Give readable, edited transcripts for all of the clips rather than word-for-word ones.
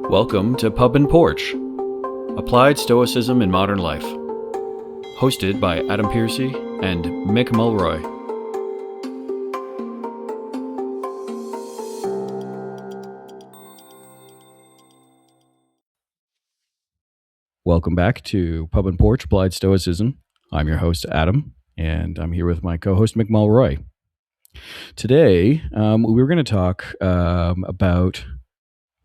Welcome to Pub and Porch, Applied Stoicism in Modern Life, hosted by Adam Piercy and Mick Mulroy. Welcome back to Pub and Porch, Applied Stoicism. I'm your host, Adam, and I'm here with my co-host, Mick Mulroy. Today, we were going to talk about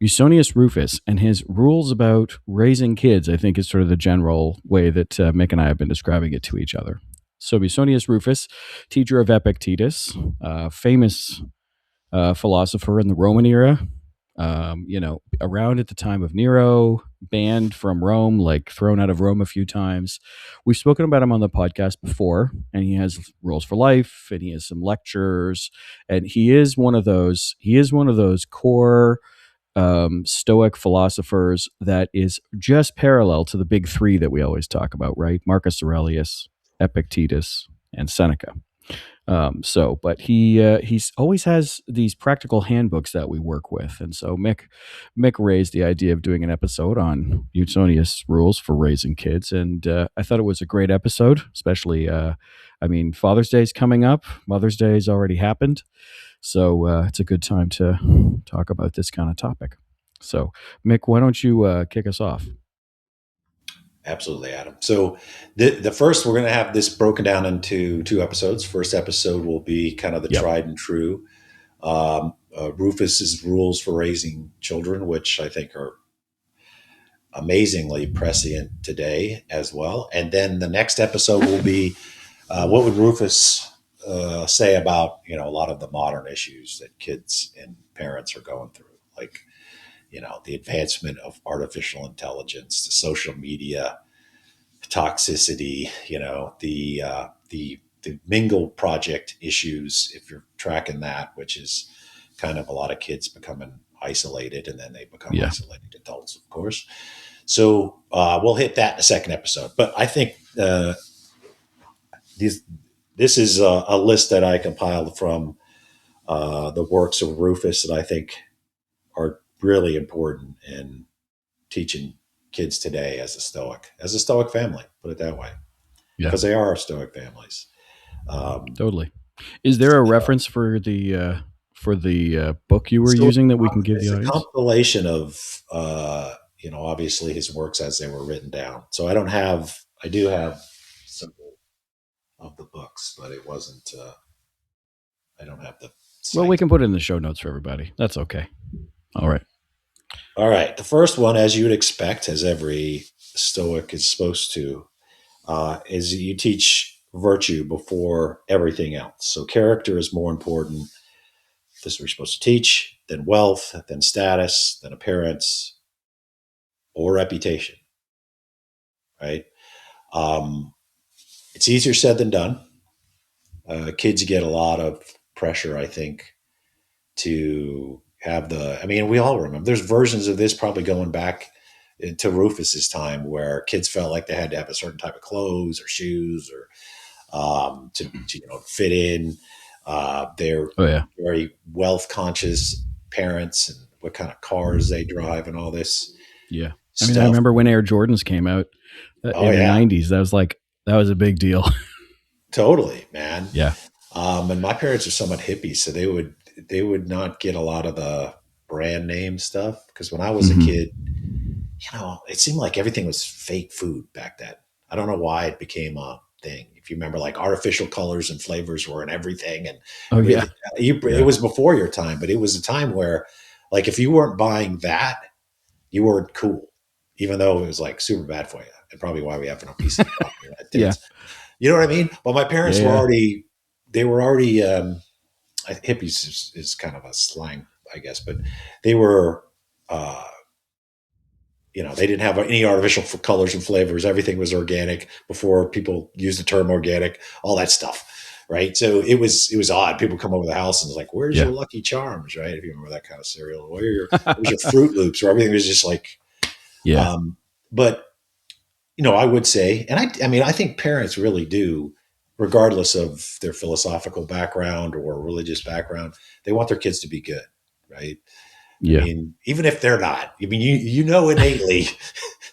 Musonius Rufus and his rules about raising kids. I think is sort of the general way that Mick and I have been describing it to each other. So Musonius Rufus, teacher of Epictetus, famous philosopher in the Roman era, around at the time of Nero, banned from Rome, like thrown out of Rome a few times. We've spoken about him on the podcast before, and he has rules for life, and he has some lectures, and he is one of those core Stoic philosophers that is just parallel to the big three that we always talk about, right? Marcus Aurelius, Epictetus, and Seneca. But he's always has these practical handbooks that we work with, and so Mick raised the idea of doing an episode on Musonius rules for raising kids, and I thought it was a great episode, especially. Father's Day is coming up. Mother's Day has already happened. So it's a good time to talk about this kind of topic. So, Mick, why don't you kick us off? Absolutely, Adam. So the first, we're going to have this broken down into two episodes. First episode will be kind of the tried and true Rufus's rules for raising children, which I think are amazingly prescient today as well. And then the next episode will be what would Rufus say about a lot of the modern issues that kids and parents are going through, like the advancement of artificial intelligence, the social media toxicity, the Mingle project issues, if you're tracking that, which is kind of a lot of kids becoming isolated, and then they become isolated adults, of course. So we'll hit that in the second episode. But I think this is a list that I compiled from the works of Rufus that I think are really important in teaching kids today as a Stoic family, put it that way, because they are Stoic families. Totally. Is there a reference for the book you were using that we can give the audience? It's a compilation of obviously his works as they were written down. So I do have some of the books, but it wasn't. I don't have the. Well, we can put it in the show notes for everybody. That's okay. All right. The first one, as you would expect, as every Stoic is supposed to, is you teach virtue before everything else. So character is more important. This is what you're supposed to teach, than wealth, than status, than appearance, or reputation. Right? It's easier said than done. Kids get a lot of pressure, I think, to have we all remember. There's versions of this probably going back to Rufus's time where kids felt like they had to have a certain type of clothes or shoes or to fit in. They're very wealth conscious parents and what kind of cars they drive and all this. Yeah. Stuff. I remember when Air Jordans came out in the 90s. That was a big deal. Totally, man. Yeah. And my parents are somewhat hippies, so they would not get a lot of the brand name stuff. Because when I was a kid, it seemed like everything was fake food back then. I don't know why it became a thing. If you remember, like artificial colors and flavors were in everything. And it was before your time, but it was a time where, like, if you weren't buying that, you weren't cool, even though it was like super bad for you. And probably why we have no peace. Yeah. You know what I mean? But my parents were already hippies is kind of a slang, I guess, but they were, they didn't have any artificial colors and flavors. Everything was organic before people used the term organic, all that stuff. Right. So it was odd. People come over the house and it's like, where's your Lucky Charms? Right. If you remember that kind of cereal, where's your Fruit Loops, where everything was just like, but I would say, and I think parents really do, regardless of their philosophical background or religious background, they want their kids to be good, right? I Yeah. mean, even if they're not, I mean, you know innately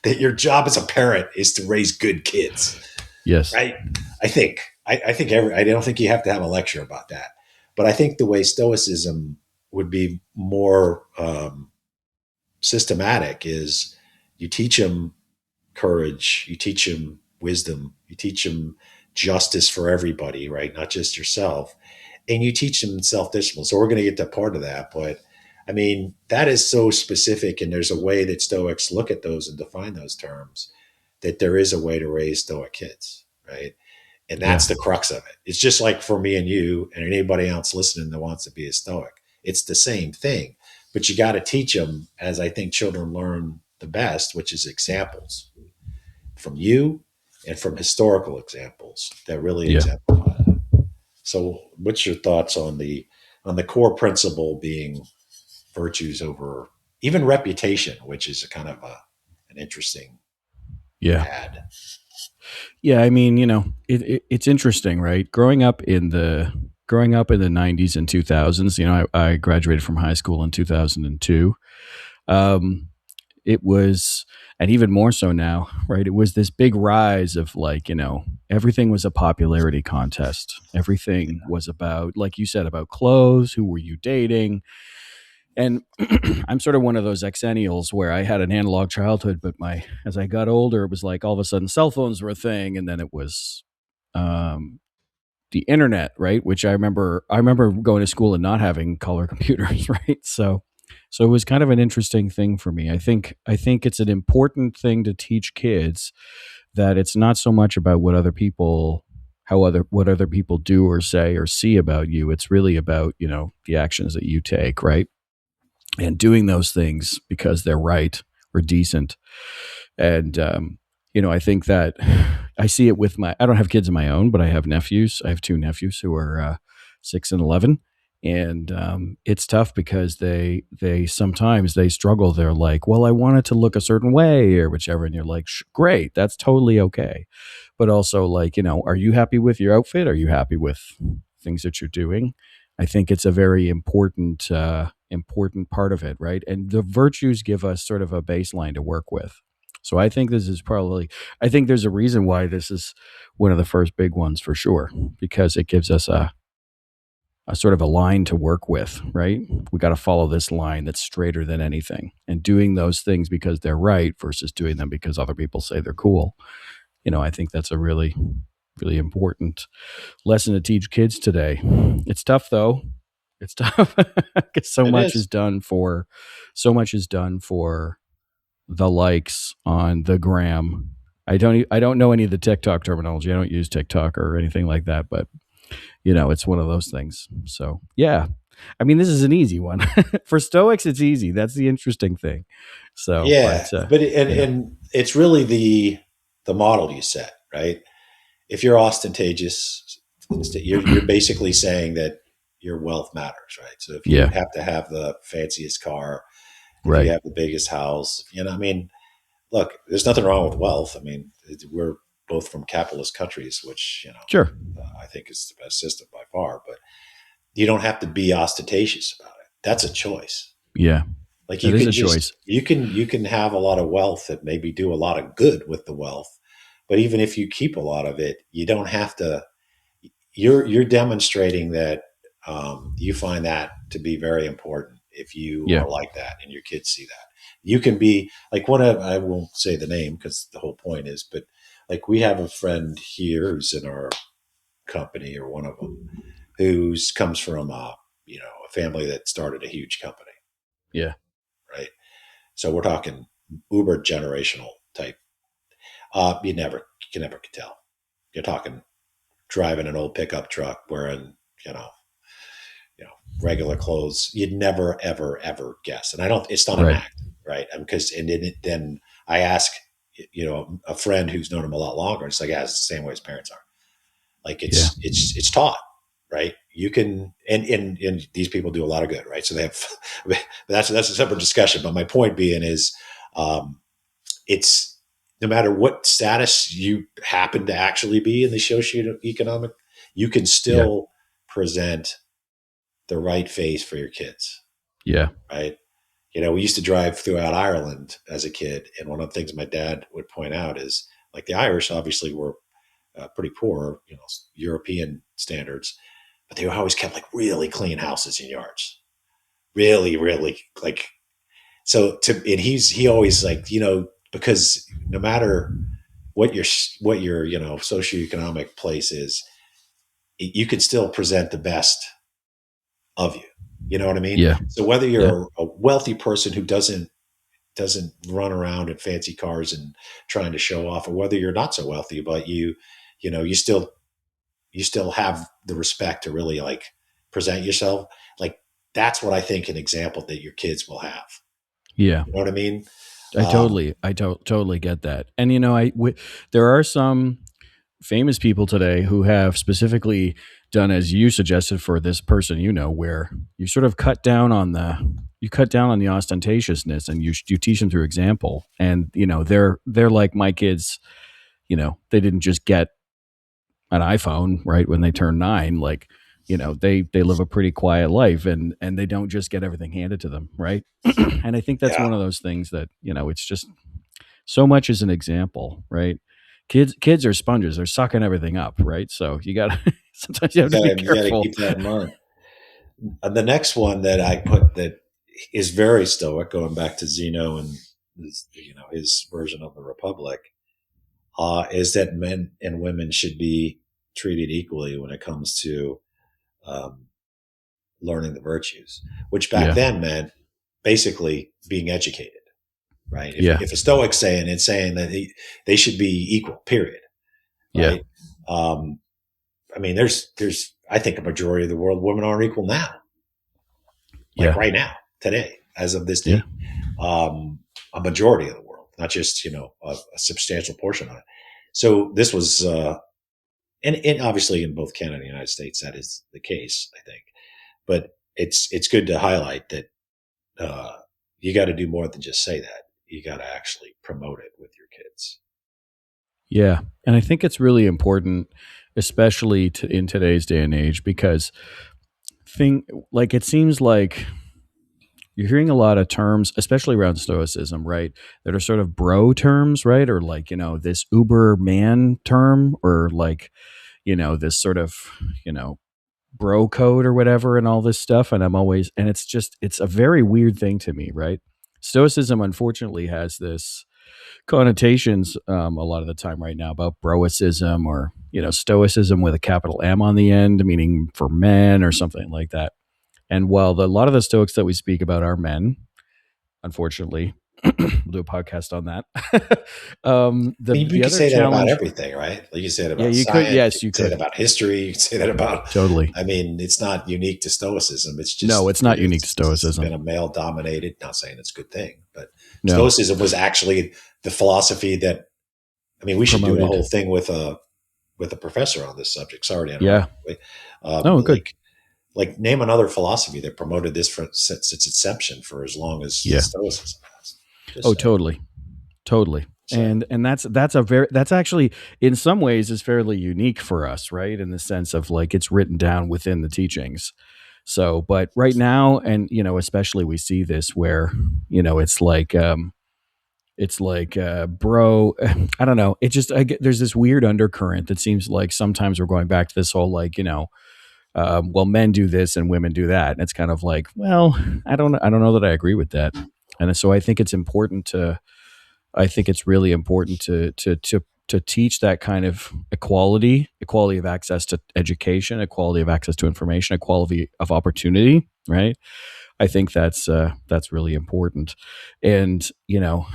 that your job as a parent is to raise good kids, Yes. right? I think. I think I don't think you have to have a lecture about that. But I think the way Stoicism would be more systematic is you teach them courage, you teach them wisdom, you teach them justice for everybody, right? Not just yourself. And you teach them self-discipline. So we're going to get to part of that. But I mean, that is so specific. And there's a way that Stoics look at those and define those terms, that there is a way to raise Stoic kids, right? And Yeah. that's the crux of it. It's just like for me and you and anybody else listening that wants to be a Stoic. It's the same thing, but you got to teach them, as I think children learn the best, which is examples from you and from historical examples that really Yeah. exemplify that. So, what's your thoughts on the core principle being virtues over even reputation, which is a kind of an interesting Yeah. ad. Yeah. I mean, it's interesting, right? Growing up in the 90s and 2000s, I graduated from high school in 2002. Um, it was, and even more so now, right? It was this big rise of like, everything was a popularity contest. Everything was about, like you said, about clothes. Who were you dating? And I'm sort of one of those exennials where I had an analog childhood, but as I got older, it was like all of a sudden cell phones were a thing, and then it was um, the internet, right? Which I remember going to school and not having color computers, right? So it was kind of an interesting thing for me. I think it's an important thing to teach kids that it's not so much about what other people do or say or see about you. It's really about, the actions that you take, right? And doing those things because they're right or decent. And I think that I see it with I don't have kids of my own, but I have nephews. I have two nephews who are 6 and 11. And it's tough because they sometimes they struggle. They're like, well, I want it to look a certain way or whichever. And you're like, great, that's totally okay. But also like, are you happy with your outfit? Are you happy with things that you're doing? I think it's a very important part of it, right? And the virtues give us sort of a baseline to work with. So I think there's a reason why this is one of the first big ones for sure, because it gives us a sort of a line to work with, right? We got to follow this line that's straighter than anything, and doing those things because they're right versus doing them because other people say they're cool. I think that's a really, really important lesson to teach kids today. It's tough though. It's tough because It is. so much is done for the likes on the gram. I don't know any of the TikTok terminology. I don't use TikTok or anything like that, but it's one of those things. So yeah, I mean, this is an easy one for Stoics. It's easy. That's the interesting thing. So, Yeah, but but you know, it's really the model you set, right? If you're ostentatious, you're basically saying that your wealth matters, right? So if you yeah, have to have the fanciest car, if you right, have the biggest house, I mean, look, there's nothing wrong with wealth. I mean, we're both from capitalist countries, which sure, I think is the best system by far. But you don't have to be ostentatious about it. That's a choice. yeah, Like that is a choice. you can have a lot of wealth that maybe do a lot of good with the wealth, but even if you keep a lot of it, you don't have to. You're demonstrating that you find that to be very important if you Yeah, are like that and your kids see that. You can be like one of, I won't say the name because the whole point is, but like we have a friend here who's in our company, or one of them, who's comes from a family that started a huge company, yeah, right? So we're talking uber generational type. You can never tell. You're talking driving an old pickup truck, wearing you know you know regular clothes. You'd never ever ever guess. And I don't. It's not an right, act, right? Because then I ask a friend who's known him a lot longer. It's like, yeah, it's the same way his parents are. Like yeah, it's taught, right? You can, and these people do a lot of good, right? So they have, that's a separate discussion. But my point being is, um, it's no matter what status you happen to actually be in the socioeconomic, you can yeah, still present the right face for your kids, yeah, right? We used to drive throughout Ireland as a kid, and one of the things my dad would point out is like the Irish obviously were pretty poor, European standards, but they always kept like really clean houses and yards, really, really like. So and he always like because no matter what your socioeconomic place is, you can still present the best of you. You know what I mean? Yeah. So whether Yeah. you're a wealthy person who doesn't run around in fancy cars and trying to show off, or whether you're not so wealthy, but you still have the respect to really like present yourself. Like that's what I think an example that your kids will have. Yeah. You know what I mean? I totally get that. And there are some famous people today who have specifically done as you suggested for this person, where you sort of cut down on the ostentatiousness, and you teach them through example. And they're like my kids. They didn't just get an iPhone right when they turn 9. Like, they live a pretty quiet life, and they don't just get everything handed to them, right? And I think that's Yeah. one of those things that it's just so much as an example, right? Kids are sponges; they're sucking everything up, right? So you got to sometimes you have to be You got to careful. keep that in mind. The next one that I put that is very Stoic, going back to Zeno and his version of the Republic, is that men and women should be treated equally when it comes to learning the virtues, which back then meant basically being educated, right? If a Stoic's saying it's saying that they should be equal, period. Right. Yeah. I mean, there's I think a majority of the world, women aren't equal now. Like right now, today, as of this day, a majority of the world, not just, a substantial portion of it. So this was, and obviously in both Canada and the United States, that is the case, I think. But it's good to highlight that you got to do more than just say that. You got to actually promote it with your kids. Yeah. And I think it's really important, especially in today's day and age, because it seems like you're hearing a lot of terms, especially around Stoicism, right, that are sort of bro terms, right? Or like, this uber man term, or like, this sort of, bro code or whatever, and all this stuff. And it's a very weird thing to me, right? Stoicism, unfortunately, has this connotations a lot of the time right now about broicism, or stoicism with a capital M on the end, meaning for men or something like that. And while a lot of the Stoics that we speak about are men, unfortunately, we'll do a podcast on that. You could say that about everything, right? Like you said about science, you could say that about history, you could say that about totally. I mean, it's not unique to Stoicism. It's just no, it's not unique to Stoicism. It's been a male dominated. Not saying it's a good thing, but Stoicism was actually the philosophy that. I mean, we should do a whole thing with a professor on this subject. Sorry to interrupt. Yeah. Good. Like name another philosophy that promoted this since its inception for as long as Stoicism has. Totally. And that's actually in some ways is fairly unique for us, right? In the sense of like it's written down within the teachings. So, but right now, and especially we see this where it's like bro, I don't know. It just there's this weird undercurrent that seems like sometimes we're going back to this whole like well, men do this and women do that, and it's kind of like, well, I don't know that I agree with that, and so I think it's really important to teach that kind of equality of access to education, equality of access to information, equality of opportunity, right? I think that's really important, and it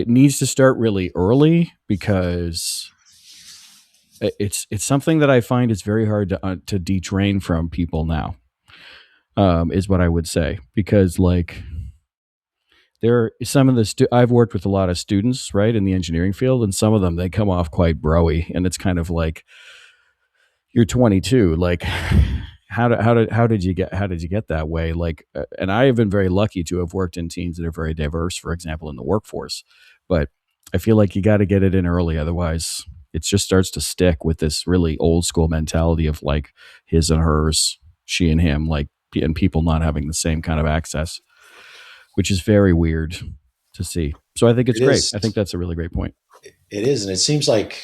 needs to start really early, because it's something that I find is very hard to detrain from people now, is what I would say, because like there are some of I've worked with a lot of students, right, in the engineering field, and some of them, they come off quite broy, and it's kind of like, you're 22, like how did you get that way? Like, and I have been very lucky to have worked in teams that are very diverse, for example, in the workforce, but I feel like you got to get it in early, otherwise it just starts to stick with this really old school mentality of like his and hers, she and him, like and people not having the same kind of access, which is very weird to see. So I think it's It great. is. I think that's a really great point. It is, and it seems like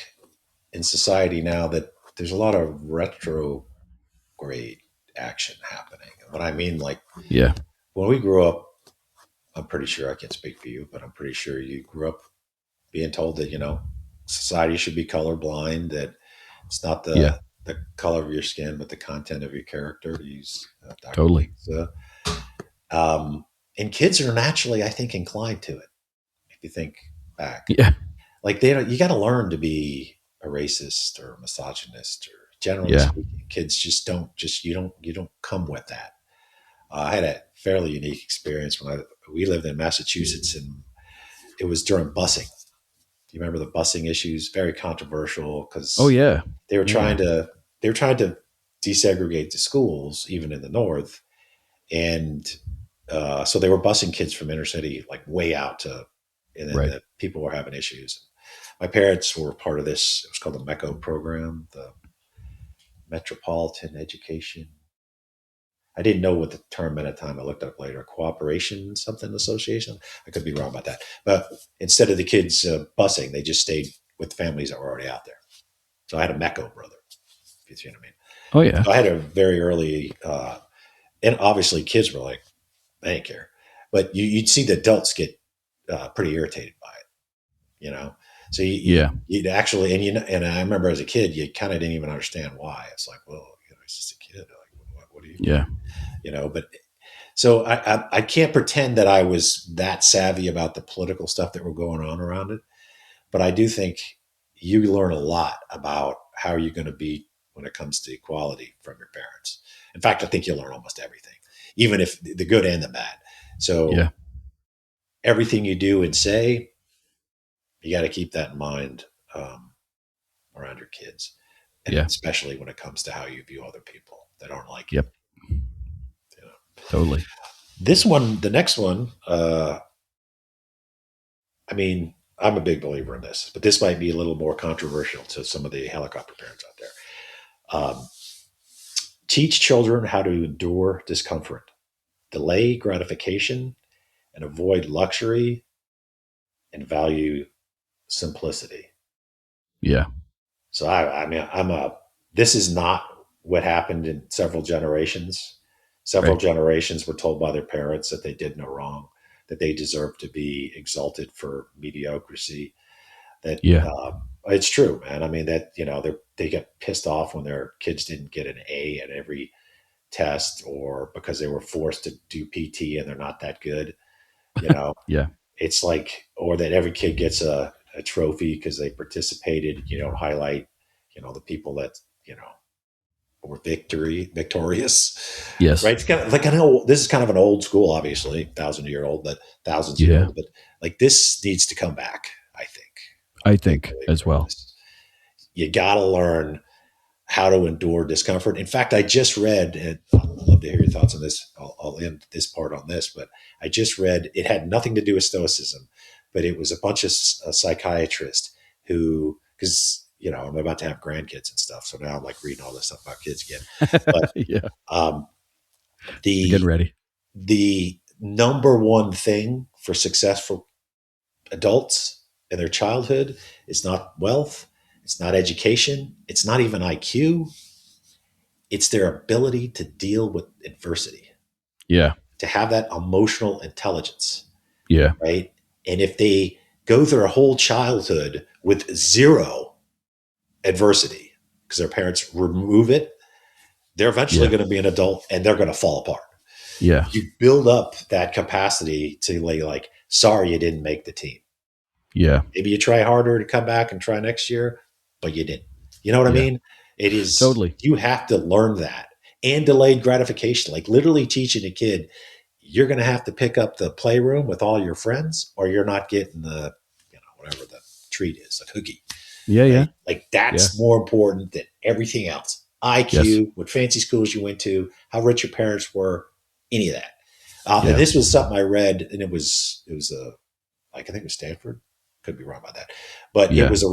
in society now that there's a lot of retrograde action happening. And what I mean, like Yeah. when we grew up, I'm pretty sure I can't speak for you, but I'm pretty sure you grew up being told that society should be colorblind. That it's not Yeah. the color of your skin, but the content of your character. To use Dr. Totally. King's. And kids are naturally, I think, inclined to it. If you think back, Yeah. like they don't, you got to learn to be a racist or a misogynist, or generally Yeah. speaking, kids just don't you don't come with that. I had a fairly unique experience when we lived in Massachusetts, and it was during busing. Do you remember the busing issues? Very controversial Oh because yeah. they were Yeah. trying to they were trying to desegregate the schools, even in the north, and so they were busing kids from inner city like way out to, and then Right. the people were having issues. My parents were part of this. It was called the MECO program, the Metropolitan Education. I didn't know what the term meant at the time. I looked it up later. Cooperation something association. I could be wrong about that. But instead of the kids busing, they just stayed with families that were already out there. So I had a MECO brother, if you see what I mean. Oh yeah. So I had a very early, and obviously kids were like, they didn't care. But you'd see the adults get pretty irritated by it. So Yeah. you'd actually, and I remember as a kid, you kind of didn't even understand why. It's like, well, it's just a kid. Like, what are you doing? Yeah. But so I can't pretend that I was that savvy about the political stuff that were going on around it, but I do think you learn a lot about how you're going to be when it comes to equality from your parents. In fact, I think you learn almost everything, even if the good and the bad. So Yeah. everything you do and say, you got to keep that in mind around your kids, and Yeah. especially when it comes to how you view other people that aren't like you. Yep. Totally. This one, the next one, I mean, I'm a big believer in this, but this might be a little more controversial to some of the helicopter parents out there. Teach children how to endure discomfort, delay gratification, and avoid luxury, and value simplicity. Yeah. So I mean, this is not what happened in several generations. Several Right. generations were told by their parents that they did no wrong, that they deserved to be exalted for mediocrity. That Yeah. it's true, man. I mean that they get pissed off when their kids didn't get an A at every test, or because they were forced to do PT and they're not that good. You know, Yeah. it's like, or that every kid gets a trophy because they participated. You don't highlight, the people that were victorious, Yes. right? It's kind of like this is kind of an old school, obviously, 1,000-year old, but thousands year Yeah. old, but like this needs to come back. I think I'm I a big think as believer in well. this. You got to learn how to endure discomfort. In fact, I just read, and I'd love to hear your thoughts on this. I'll end this part on this, but I just read, it had nothing to do with Stoicism, but it was a bunch of psychiatrists who, because, I'm about to have grandkids and stuff. So now I'm like reading all this stuff about kids again. But Yeah. um, Getting the, ready. the number one thing for successful adults in their childhood is not wealth. It's not education. It's not even IQ. It's their ability to deal with adversity, Yeah. to have that emotional intelligence, Yeah. right? And if they go through their whole childhood with zero adversity because their parents remove it, they're eventually Yeah. going to be an adult and they're going to fall apart. Yeah. You build up that capacity to like, sorry, you didn't make the team. Yeah. Maybe you try harder to come back and try next year, but you didn't. You know what I Yeah. mean? It is, Totally. you have to learn that, and delayed gratification, like literally teaching a kid, you're going to have to pick up the playroom with all your friends, or you're not getting the, whatever the treat is, a cookie, Yeah. Yeah. right? Like Yeah. that's more important than everything else. Yes. IQ, what fancy schools you went to, how rich your parents were, any of that. And Yeah. this was something I read, and it was like, I think it was Stanford Could be wrong about that, but it Yeah. was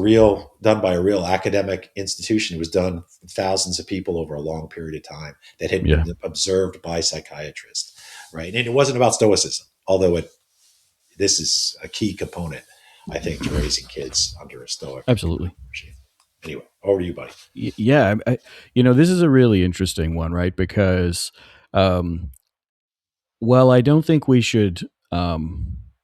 done by a real academic institution. It was done with thousands of people over a long period of time that had Yeah. been observed by psychiatrists, right? And it wasn't about Stoicism, although this is a key component, I think, to raising kids under a Stoic Absolutely. regime. Anyway, over to you, buddy. Yeah. This is a really interesting one, right? Because, well, I don't think we should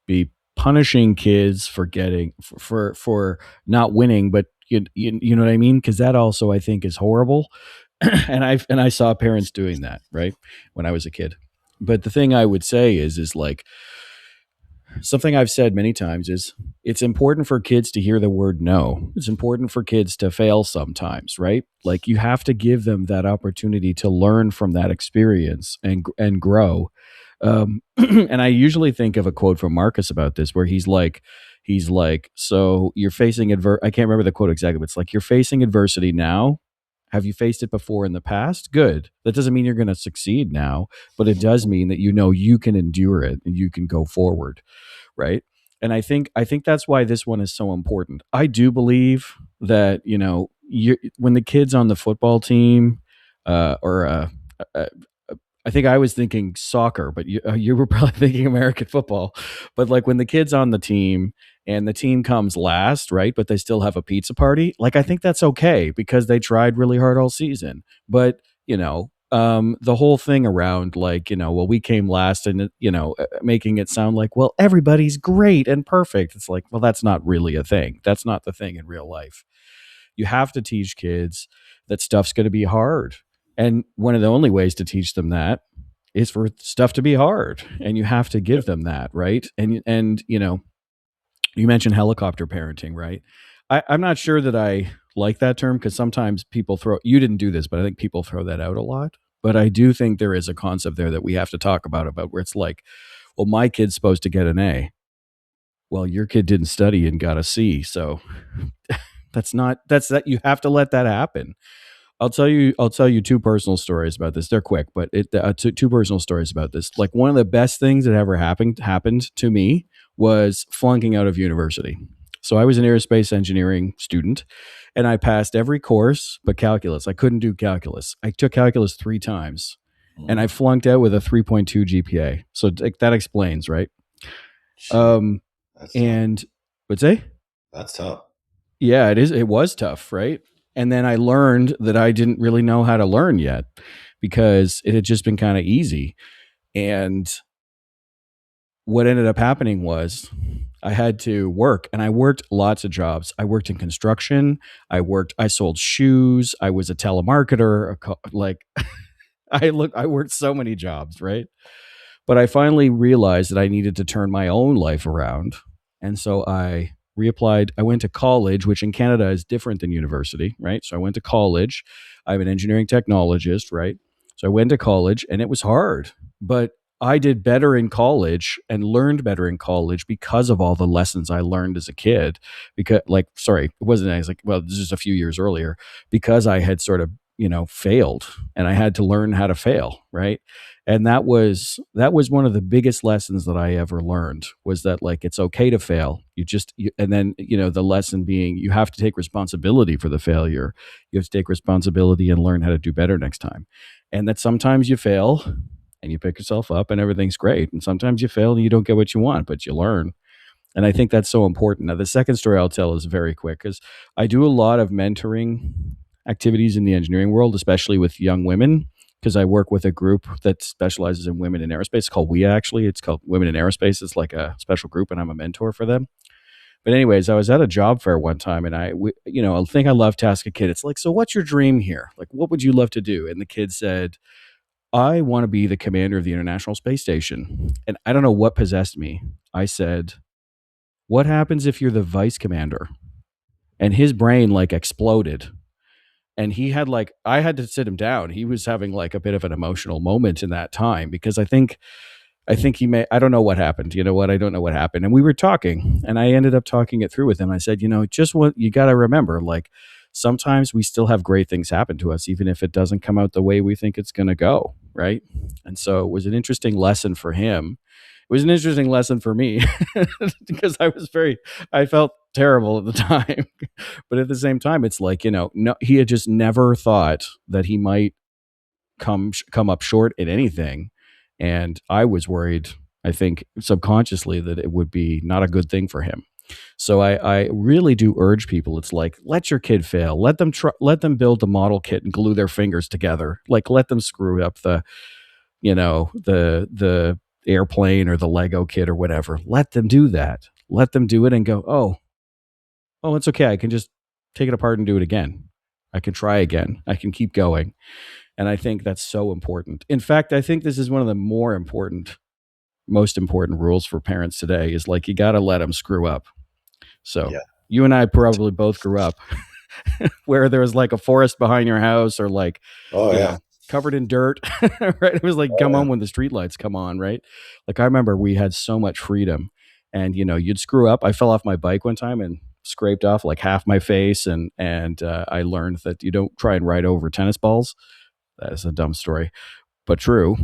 be punishing kids for getting for not winning, but you know what I mean? Because that also I think is horrible, and I saw parents doing that, right, when I was a kid. But the thing I would say is like something I've said many times is it's important for kids to hear the word no. It's important for kids to fail sometimes, right? Like you have to give them that opportunity to learn from that experience and grow. And I usually think of a quote from Marcus about this, where he's like, so you're facing I can't remember the quote exactly, but it's like you're facing adversity now. Have you faced it before in the past? Good. That doesn't mean you're going to succeed now, but it does mean that you can endure it and you can go forward, right? And I think that's why this one is so important. I do believe that when the kids on the football team, or uh, I think I was thinking soccer, but you were probably thinking American football. But like when the kid's on the team and the team comes last, right? But they still have a pizza party. Like I think that's okay because they tried really hard all season. But the whole thing around like well, we came last, and making it sound like, well, everybody's great and perfect. It's like, well, that's not really a thing. That's not the thing in real life. You have to teach kids that stuff's going to be hard. And one of the only ways to teach them that is for stuff to be hard. And you have to give them that, right? And you mentioned helicopter parenting, right? I'm not sure that I like that term because sometimes you didn't do this, but I think people throw that out a lot. But I do think there is a concept there that we have to talk about where it's like, well, my kid's supposed to get an A. Well, your kid didn't study and got a C. So that's that you have to let that happen. I'll tell you two personal stories about this. They're quick, but two personal stories about this. Like one of the best things that ever happened to me was flunking out of university. So I was an aerospace engineering student and I passed every course but calculus. I couldn't do calculus. I took calculus 3 times and I flunked out with a 3.2 GPA. So that explains, right? That's And tough. what's say? That's tough. Yeah, it is. It was tough, right? And then I learned that I didn't really know how to learn yet because it had just been kind of easy. And what ended up happening was I had to work, and I worked lots of jobs. I worked in construction. I sold shoes. I was a telemarketer. Like I worked so many jobs, right? But I finally realized that I needed to turn my own life around. And so I reapplied. I went to college, which in Canada is different than university, right? So I went to college. I'm an engineering technologist, right? So I went to college and it was hard, but I did better in college and learned better in college because of all the lessons I learned as a kid. Because, it wasn't as like, well, this is a few years earlier because I had sort of, failed and I had to learn how to fail, right? And that was one of the biggest lessons that I ever learned was that like it's okay to fail. And then the lesson being you have to take responsibility for the failure. You have to take responsibility and learn how to do better next time. And that sometimes you fail and you pick yourself up and everything's great. And sometimes you fail and you don't get what you want, but you learn. And I think that's so important. Now, the second story I'll tell is very quick because I do a lot of mentoring activities in the engineering world, especially with young women, because I work with a group that specializes in women in aerospace. It's called WIA, actually. It's called Women in Aerospace. It's like a special group, and I'm a mentor for them. But anyways, I was at a job fair one time, and I think I love to ask a kid. It's like, so what's your dream here? Like, what would you love to do? And the kid said, I want to be the commander of the International Space Station. And I don't know what possessed me. I said, what happens if you're the vice commander? And his brain like exploded. And he had I had to sit him down. He was having like a bit of an emotional moment in that time because I think I don't know what happened. You know what? I don't know what happened. And we were talking and I ended up talking it through with him. I said, just what you got to remember, like sometimes we still have great things happen to us, even if it doesn't come out the way we think it's going to go. Right. And so it was an interesting lesson for him. was an interesting lesson for me because I felt terrible at the time. But at the same time, it's like, no, he had just never thought that he might come up short at anything. And I was worried, I think subconsciously, that it would be not a good thing for him. So I really do urge people. It's like, let your kid fail. Let them build the model kit and glue their fingers together. Like, let them screw up the airplane or the Lego kit or whatever. Let them do that. Let them do it and go, oh, it's okay. I can just take it apart and do it again. I can try again. I can keep going. And I think that's so important. In fact, I think this is one of the most important rules for parents today is like, you got to let them screw up. So you and I probably both grew up where there was like a forest behind your house or like, covered in dirt, right? It was like, come on when the streetlights come on, right? Like, I remember we had so much freedom and, you'd screw up. I fell off my bike one time and scraped off like half my face. And I learned that you don't try and ride over tennis balls. That is a dumb story, but true.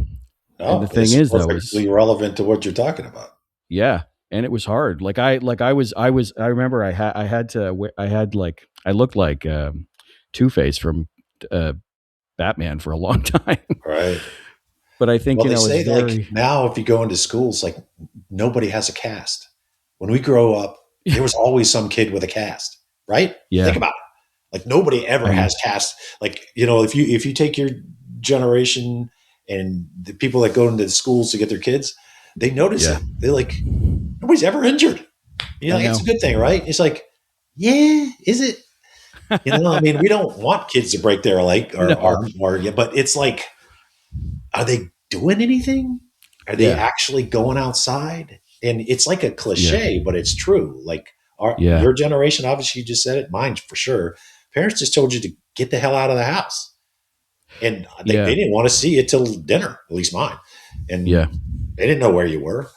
No, and the thing is, though, perfectly relevant to what you're talking about. Yeah, and it was hard. I remember I looked like Two-Face from Batman for a long time. Right. But I think, they say like now if you go into schools, like nobody has a cast. When we grow up, there was always some kid with a cast, right? Yeah. Think about it. Like nobody ever has cast. Like, if you take your generation and the people that go into the schools to get their kids, they notice it. They're like, nobody's ever injured. It's a good thing, right? It's like, yeah, is it? I mean, we don't want kids to break their leg or arm, but it's like, are they doing anything? Are they actually going outside? And it's like a cliche, but it's true. Like your generation, obviously, you just said it. Mine for sure. Parents just told you to get the hell out of the house, and they didn't want to see it till dinner. At least mine, and they didn't know where you were.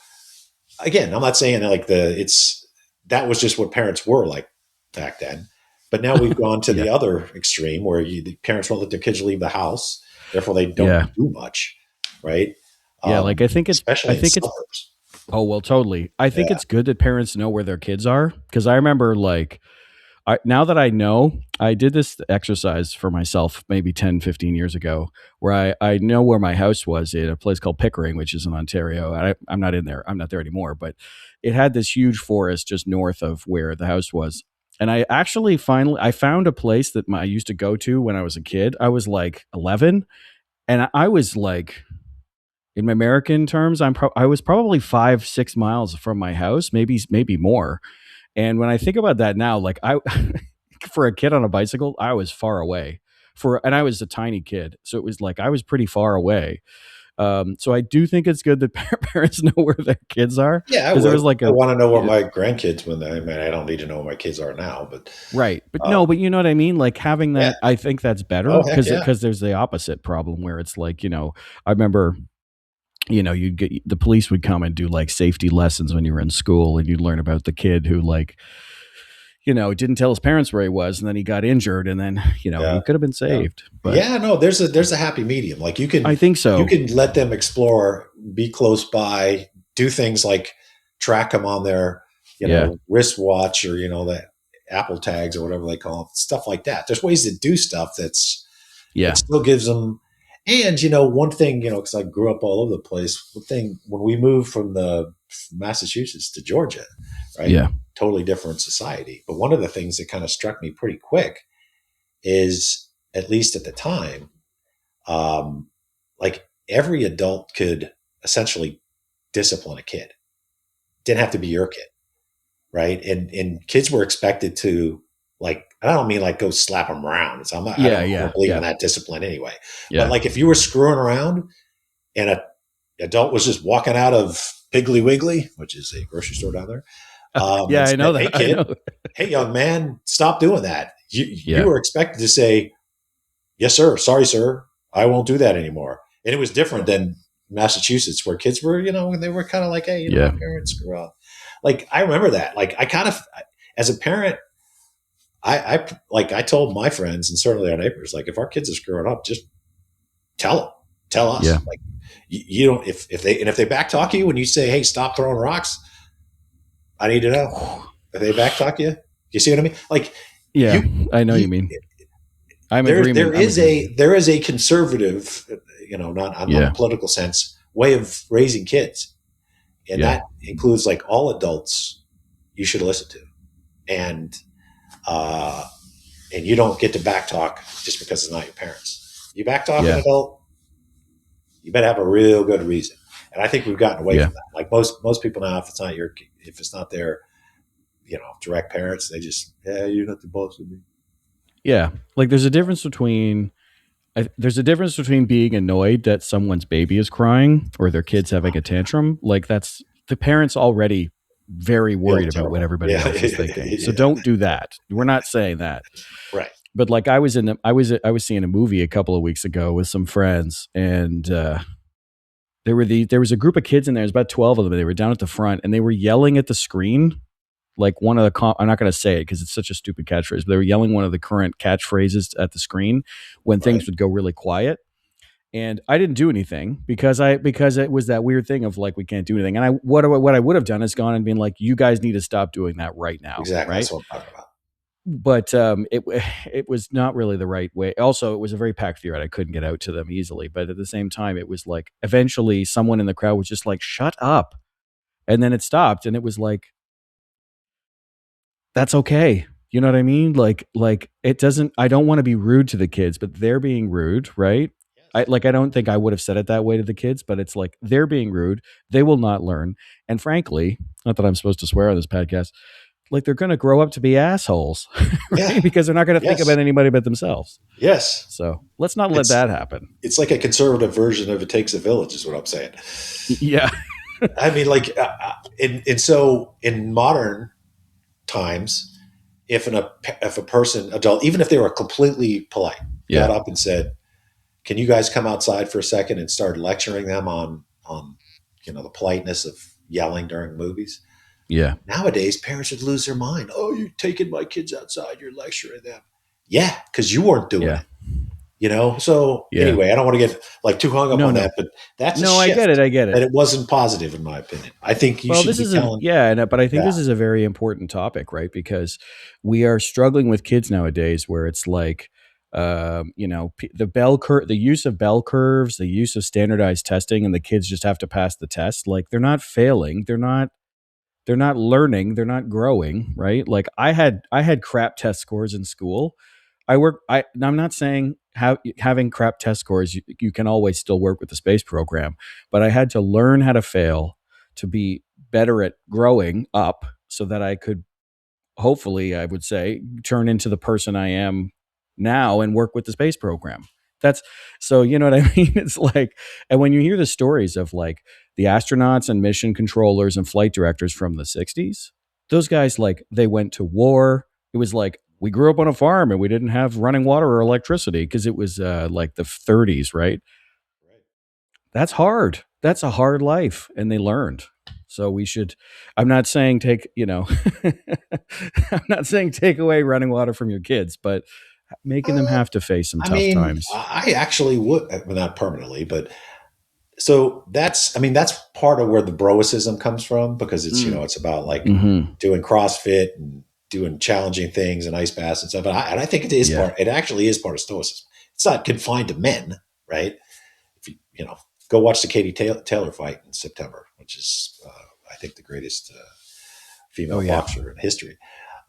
Again, I'm not saying like that was just what parents were like back then. But now we've gone to the other extreme where the parents won't let their kids leave the house, therefore they don't do much, right? Like I think it's suburbs. Oh well, totally. I think it's good that parents know where their kids are because I remember now that I know, I did this exercise for myself maybe 10, 15 years ago where I know where my house was in a place called Pickering, which is in Ontario. I'm not in there. I'm not there anymore, but it had this huge forest just north of where the house was. And I actually I found a place that I used to go to when I was a kid. I was like 11 and I was like, in American terms, I was probably 5-6 miles from my house, maybe more. And when I think about that now, like for a kid on a bicycle, I was far away and I was a tiny kid. So it was like, I was pretty far away. So I do think it's good that parents know where their kids are. Yeah, I want to know where my grandkids I don't need to know where my kids are now, but right. But but you know what I mean? Like having that, I think that's better because there's the opposite problem where it's like, I remember, you'd get the police would come and do like safety lessons when you were in school and you'd learn about the kid who didn't tell his parents where he was and then he got injured and then, he could have been saved. But there's a happy medium. Like I think so. You can let them explore, be close by, do things like track them on their, wristwatch or, the Apple tags or whatever they call it, stuff like that. There's ways to do stuff that still gives them. And, one thing, because I grew up all over the place, when we moved from Massachusetts to Georgia, right? Yeah. Totally different society. But one of the things that kind of struck me pretty quick is, at least at the time, like every adult could essentially discipline a kid. Didn't have to be your kid, right? And kids were expected to, like, I don't mean like go slap them around. I don't believe in that discipline anyway. Yeah. But like if you were screwing around and an adult was just walking out of Piggly Wiggly, which is a grocery store down there. I know that. Hey, kid, hey, young man, stop doing that. You were expected to say, yes, sir. Sorry, sir. I won't do that anymore. And it was different than Massachusetts where kids were, they were kind of like, hey, my parents screw up. Like, I remember that. Like, I kind of, as a parent, I told my friends and certainly our neighbors, like, if our kids are screwing up, just tell them. Tell us. Yeah. Like you don't if they back talk you when you say, "Hey, stop throwing rocks," I need to know. If they back talk you, you see what I mean? Like Yeah, you, I know you you mean. I'm agreement. I'm agreement. there is a conservative, not a Yeah. political sense, way of raising kids, and Yeah. that includes like all adults. You should listen to, and uh, and you don't get to backtalk just because it's not your parents. You backtalk an Yeah. adult, you better have a real good reason. And I think we've gotten away Yeah. from that. Like most people now, if it's not their direct parents, they just you're not the boss of me. Yeah. Like there's a difference between being annoyed that someone's baby is crying or their kids having a tantrum. Like that's the parents already very Feel worried about what terrible. everybody Yeah, else is thinking. So yeah, don't do that. We're not saying that. right. But like I was seeing a movie a couple of weeks ago with some friends, and there was a group of kids in there. There's about 12 of them. And they were down at the front, and they were yelling at the screen. Like one of the, I'm not going to say it because it's such a stupid catchphrase, but they were yelling one of the current catchphrases at the screen when Right. things would go really quiet. And I didn't do anything because it was that weird thing of like we can't do anything. And what I would have done is gone and been like, you guys need to stop doing that right now, Exactly. right? That's what I'm talking about. But it was not really the right way. Also, it was a very packed theater. I couldn't get out to them easily. But at the same time, it was like eventually someone in the crowd was just like, "Shut up," and then it stopped, and it was like, "That's okay." You know what I mean? Like it doesn't. I don't want to be rude to the kids, but they're being rude, right? I don't think I would have said it that way to the kids, but it's like they're being rude. They will not learn. And frankly, not that I'm supposed to swear on this podcast, like they're going to grow up to be assholes, Yeah. right? Because they're not going to think Yes. about anybody but themselves. Yes. So let's not let It's that happen. it's like a conservative version of "It Takes a Village," is what I'm saying. Yeah. I mean, like, and so in modern times, if a person, adult, even if they were completely polite, got Yeah. up and said, "Can you guys come outside for a second?" and started lecturing them on the politeness of yelling during movies. Yeah. Nowadays, parents would lose their mind. "Oh, you're taking my kids outside. You're lecturing them." Yeah, because you weren't doing Yeah. it. So Yeah. anyway, I don't want to get like too hung up on that, but that's a No, I shift. get it. I get And it. it wasn't positive, in my opinion. I think you Well, should this be is telling. but I think Yeah, this is a very important topic, right? Because we are struggling with kids nowadays where it's like, the bell curve, the use of bell curves, the use of standardized testing, and the kids just have to pass the test. Like they're not failing. They're not learning, they're not growing, right? Like I had crap test scores in school. I'm not saying having crap test scores you can always still work with the space program, but I had to learn how to fail to be better at growing up so that I could hopefully, I would say, turn into the person I am now and work with the space program. That's so, you know what I mean? It's like, and when you hear the stories of like the astronauts and mission controllers and flight directors from the 60s, those guys, like, they went to war. It was like, we grew up on a farm and we didn't have running water or electricity because it was like the 30s, right? That's hard. That's a hard life. And they learned. So we should, I'm not saying I'm not saying take away running water from your kids, but making them have to face some I tough mean, times. I actually would, well, not permanently, but so that's part of where the broicism comes from, because it's about like Mm-hmm. doing CrossFit and doing challenging things and ice baths and stuff. And I think Yeah. it actually is part of Stoicism. It's not confined to men, right? If go watch the Katie Taylor fight in September, which is, I think, the greatest Oh, female yeah. boxer in history.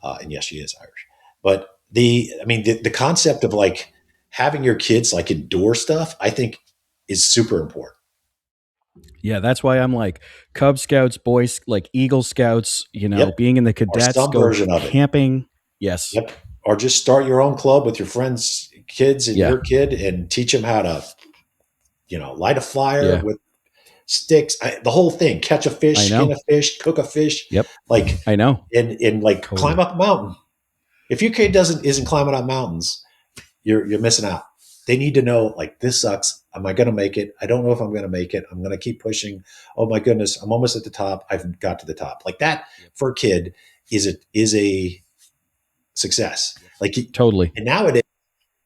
And yes, she is Irish. But the concept of like having your kids like endure stuff, I think, is super important. Yeah. That's why I'm like Cub Scouts, boys, like Eagle Scouts, Yep. being in the Or cadets, some go version of it. camping. Yes. Yep. Or just start your own club with your friends' kids and Yeah. your kid and teach them how to, light a fire Yeah. with sticks, the whole thing, catch a I fish, skin know. a fish, cook a fish, Yep. like, I know. and like climb Totally. up a mountain. If your kid isn't climbing up mountains, you're missing out. They need to know, like, this sucks. Am I going to make it? I don't know if I'm going to make it. I'm going to keep pushing. Oh my goodness, I'm almost at the top. I've got to the top. Like that for a kid is a success. Like, Totally. and nowadays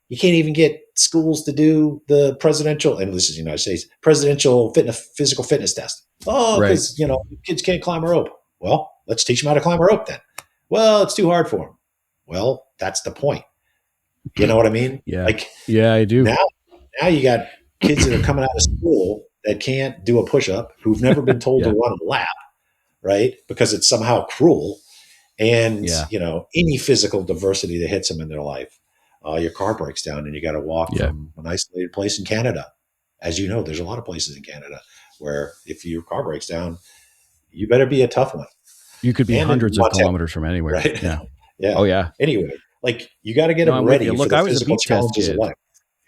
you can't even get schools to do the presidential, and this is the United States, presidential physical fitness test. Oh, Right. because, kids can't climb a rope. Well, let's teach them how to climb a rope then. Well, it's too hard for them. Well, that's the point. You know what I mean? Yeah. Like, Yeah, I do. now you got kids that are coming out of school that can't do a push-up, who've never been told Yeah. to run a lap, right? Because it's somehow cruel. And, Yeah. any physical diversity that hits them in their life, your car breaks down and you got to walk Yeah. from an isolated place in Canada. As you know, there's a lot of places in Canada where if your car breaks down, you better be a tough one. You could be And in hundreds of Montana, kilometers from anywhere. right? Yeah. Yeah. Oh, yeah. Anyway, like, you got to get No, them I'm with ready you. for Look, the I was a physical beep test challenges of kid. life.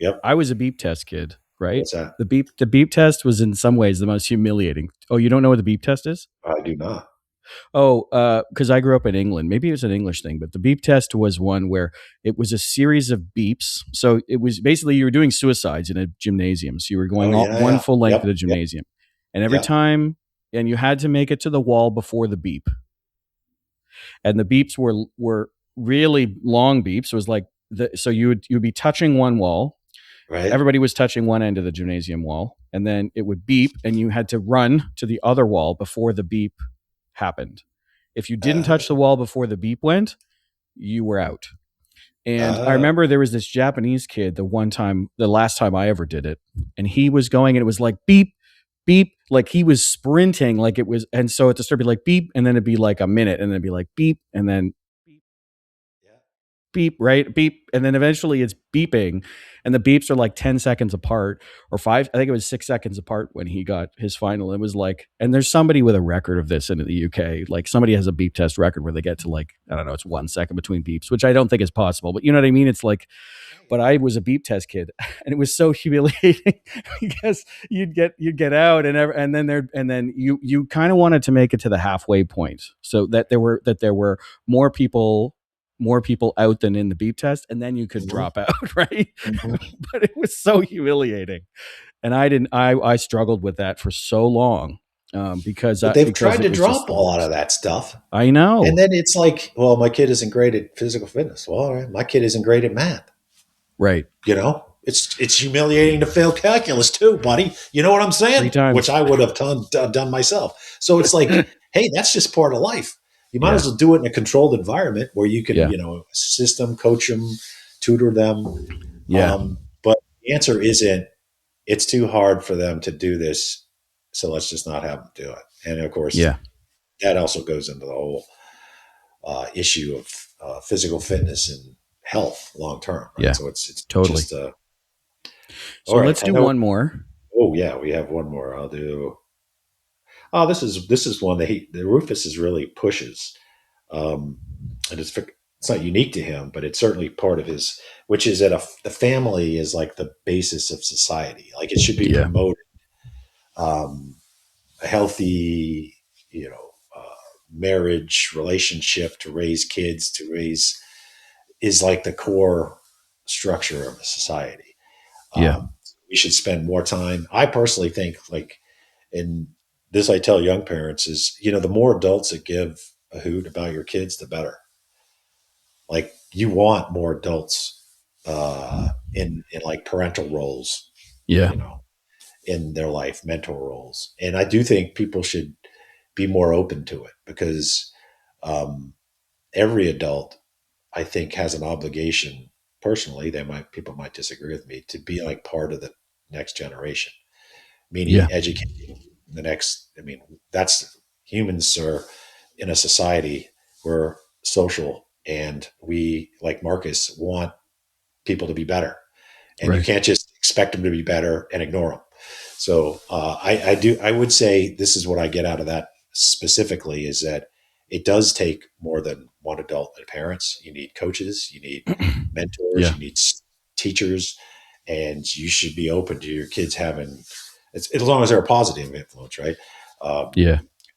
Yep. I was a beep test kid, right? What's that? The beep test was in some ways the most humiliating. Oh, you don't know what the beep test is? I do not. Oh, because I grew up in England. Maybe it was an English thing, but the beep test was one where it was a series of beeps. So it was basically you were doing suicides in a gymnasium. So you were going one full length of the gymnasium, and every time, and you had to make it to the wall before the beep. And the beeps were really long beeps. It was like so you'd be touching one wall. Right. Everybody was touching one end of the gymnasium wall, and then it would beep, and you had to run to the other wall before the beep happened. If you didn't touch the wall before the beep went, you were out. And I remember there was this Japanese kid the last time I ever did it, and he was going, and it was like beep, beep, like he was sprinting, like it was. And so at the start, it'd be like beep, and then it'd be like a minute, and then it'd be like beep, and then beep, right? Beep. And then eventually it's beeping, and the beeps are like 10 seconds apart or 5. I think it was 6 seconds apart when he got his final. It was like, and there's somebody with a record of this in the UK. Like somebody has a beep test record where they get to like, I don't know, it's 1 second between beeps, which I don't think is possible, but you know what I mean? It's like, but I was a beep test kid, and it was so humiliating because you'd get out and then you kind of wanted to make it to the halfway point so that there were more people out than in the beep test, and then you could drop out, right? But it was so humiliating, and I struggled with that for so long because they've tried to drop a lot of that stuff. I know, and then it's like, well, my kid isn't great at physical fitness. Well, all right, my kid isn't great at math, right? It's humiliating to fail calculus too, buddy. You know what I'm saying? 3 times. Which I would have done myself. So it's like, hey, that's just part of life. You might as well do it in a controlled environment where you can, assist them, coach them, tutor them. Yeah. But the answer isn't, it's too hard for them to do this, so let's just not have them do it. And of course, that also goes into the whole issue of physical fitness and health long term. Right? Yeah. So it's totally. Just, so let's do one more. Oh yeah, we have one more. I'll do. Oh, this is one that the Rufus is really pushes, and it's not unique to him, but it's certainly part of his. Which is that the family is like the basis of society. Like it should be promoted. A healthy, marriage relationship to raise kids is like the core structure of a society. We should spend more time. I personally think and this I tell young parents is, the more adults that give a hoot about your kids, the better. Like you want more adults in like parental roles, in their life, mentor roles. And I do think people should be more open to it because every adult, I think, has an obligation. Personally, people might disagree with me, to be like part of the next generation, meaning educating the next. I mean, that's humans are in a society. We're social, and we, like Marcus, want people to be better, and you can't just expect them to be better and ignore them. So I would say this is what I get out of that specifically is that it does take more than one adult and parents. You need coaches, you need mentors, you need teachers, and you should be open to your kids having, as long as they're a positive influence, right?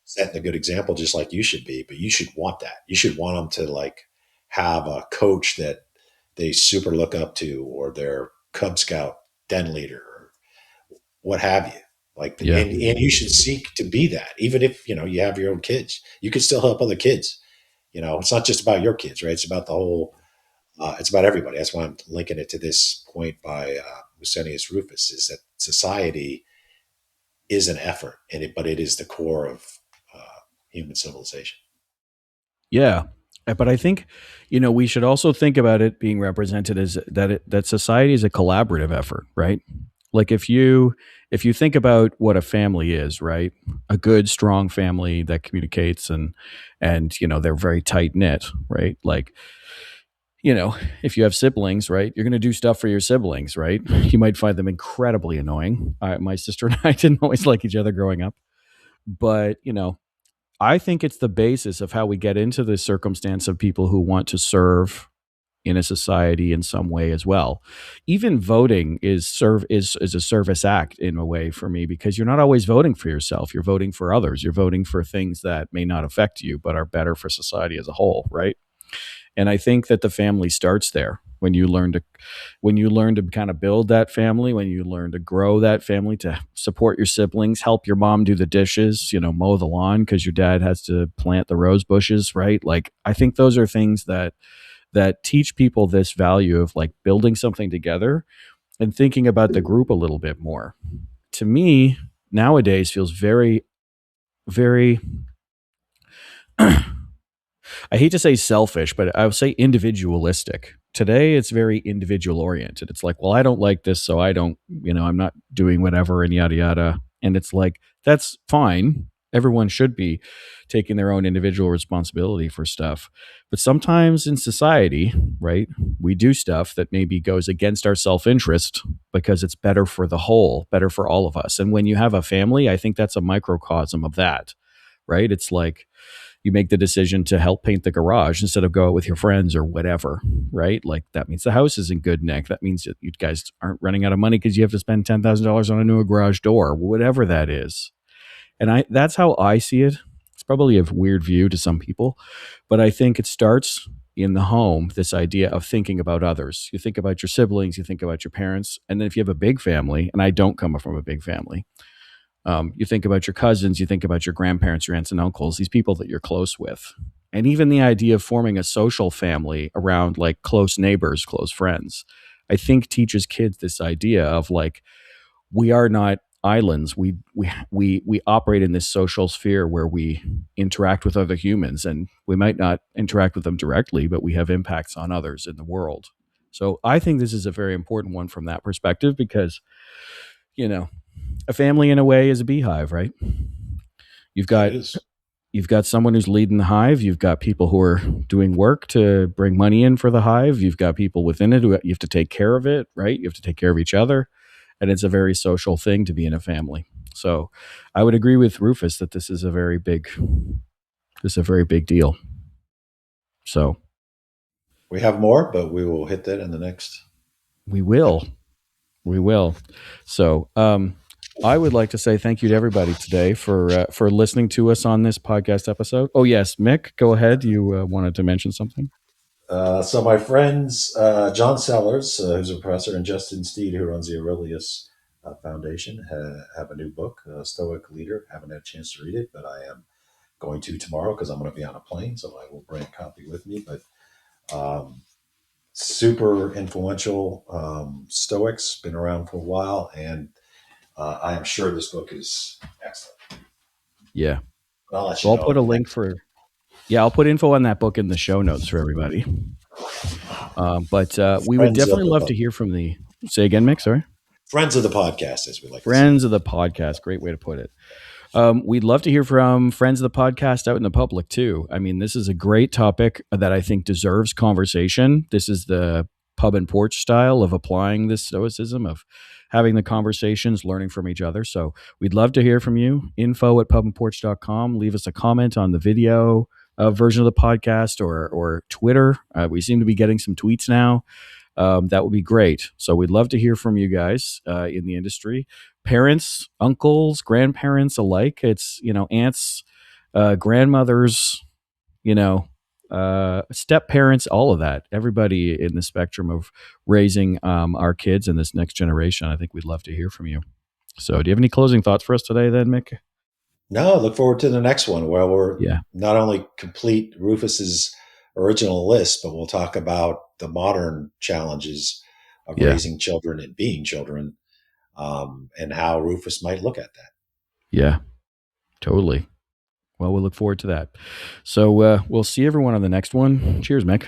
Setting a good example, just like you should be, but you should want that. You should want them to like have a coach that they super look up to, or their Cub Scout den leader, or what have you. And you should seek to be that, even if, you have your own kids, you can still help other kids. It's not just about your kids, right? It's about the whole It's about everybody. That's why I'm linking it to this point by Musonius Rufus, is that society is an effort, but it is the core of human civilization. Yeah. But I think, we should also think about it being represented as that society is a collaborative effort, right? Like if you think about what a family is, right? A good, strong family that communicates and they're very tight knit, right? Like, if you have siblings, right, you're going to do stuff for your siblings, right? You might find them incredibly annoying. My sister and I didn't always like each other growing up, but I think it's the basis of how we get into the circumstance of people who want to serve in a society in some way as well. Even voting is a service act in a way for me, because you're not always voting for yourself. You're voting for others. You're voting for things that may not affect you but are better for society as a whole, right? And I think that the family starts there when you learn to kind of build that family, when you learn to grow that family, to support your siblings, help your mom do the dishes, mow the lawn because your dad has to plant the rose bushes, right? Like I think those are things that teach people this value of like building something together and thinking about the group a little bit more. To me, nowadays feels very, very I hate to say selfish, but I would say individualistic. Today, it's very individual oriented. It's like, well, I don't like this, so I don't, I'm not doing whatever and yada, yada. And it's like, that's fine. Everyone should be taking their own individual responsibility for stuff. But sometimes in society, right, we do stuff that maybe goes against our self interest because it's better for the whole, better for all of us. And when you have a family, I think that's a microcosm of that, right? It's like, you make the decision to help paint the garage instead of go out with your friends or whatever, right? Like that means the house is in good nick. That means that you guys aren't running out of money because you have to spend $10,000 on a new garage door, whatever that is. And that's how I see it. It's probably a weird view to some people, but I think it starts in the home, this idea of thinking about others. You think about your siblings, you think about your parents, and then if you have a big family, and I don't come from a big family, you think about your cousins, you think about your grandparents, your aunts and uncles, these people that you're close with. And even the idea of forming a social family around like close neighbors, close friends, I think teaches kids this idea of like, we are not islands. We operate in this social sphere where we interact with other humans, and we might not interact with them directly, but we have impacts on others in the world. So I think this is a very important one from that perspective because, a family in a way is a beehive, right? You've got It is. you've got someone who's leading the hive. You've got people who are doing work to bring money in for the hive. You've got people within it who you have to take care of it, right? You have to take care of each other, and it's a very social thing to be in a family. So, I would agree with Rufus that this is a very big deal. So, We have more, but we will hit that in the next. we will. So, I would like to say thank you to everybody today for listening to us on this podcast episode. Oh yes, Mick, go ahead. You wanted to mention something. So my friends, John Sellers, who's a professor, and Justin Steed, who runs the Aurelius Foundation, have a new book, Stoic Leader. Haven't had a chance to read it, but I am going to tomorrow because I'm going to be on a plane, so I will bring a copy with me. But super influential Stoics, been around for a while, and I am sure this book is excellent. Yeah. I'll let So you I'll know. put a link for. Yeah, I'll put info on that book in the show notes for everybody. But we would definitely love to hear from the. Say again, Mick. Sorry. Friends of the podcast, as we like. Friends of the podcast. Great way to put it. We'd love to hear from friends of the podcast out in the public too. I mean, this is a great topic that I think deserves conversation. This is the pub and porch style of applying this stoicism, of having the conversations, learning from each other. So we'd love to hear from you. info@pubandporch.com. Leave us a comment on the video version of the podcast or Twitter. We seem to be getting some tweets now. That would be great. So we'd love to hear from you guys in the industry. Parents, uncles, grandparents alike. It's, aunts, grandmothers, step parents, all of that. Everybody in the spectrum of raising our kids in this next generation. I think we'd love to hear from you. So do you have any closing thoughts for us today then, Mick? No, look forward to the next one where we'll not only complete Rufus's original list, but we'll talk about the modern challenges of Yeah. raising children and being children, and how Rufus might look at that. Yeah, totally. Well, we'll look forward to that. So we'll see everyone on the next one. Cheers, Mick.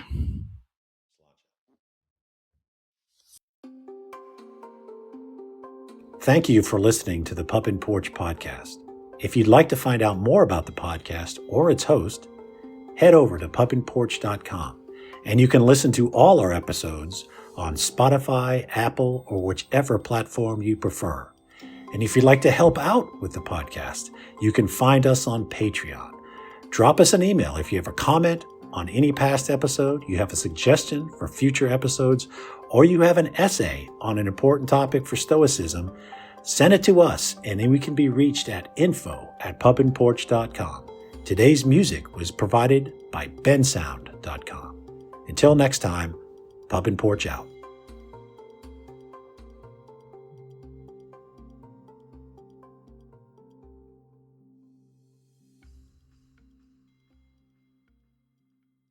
Thank you for listening to the Pup and Porch podcast. If you'd like to find out more about the podcast or its host, head over to pupandporch.com, and you can listen to all our episodes on Spotify, Apple, or whichever platform you prefer. And if you'd like to help out with the podcast, you can find us on Patreon. Drop us an email if you have a comment on any past episode, you have a suggestion for future episodes, or you have an essay on an important topic for Stoicism. Send it to us, and then we can be reached at info@pupandporch.com. Today's music was provided by bensound.com. Until next time, Pup and Porch out.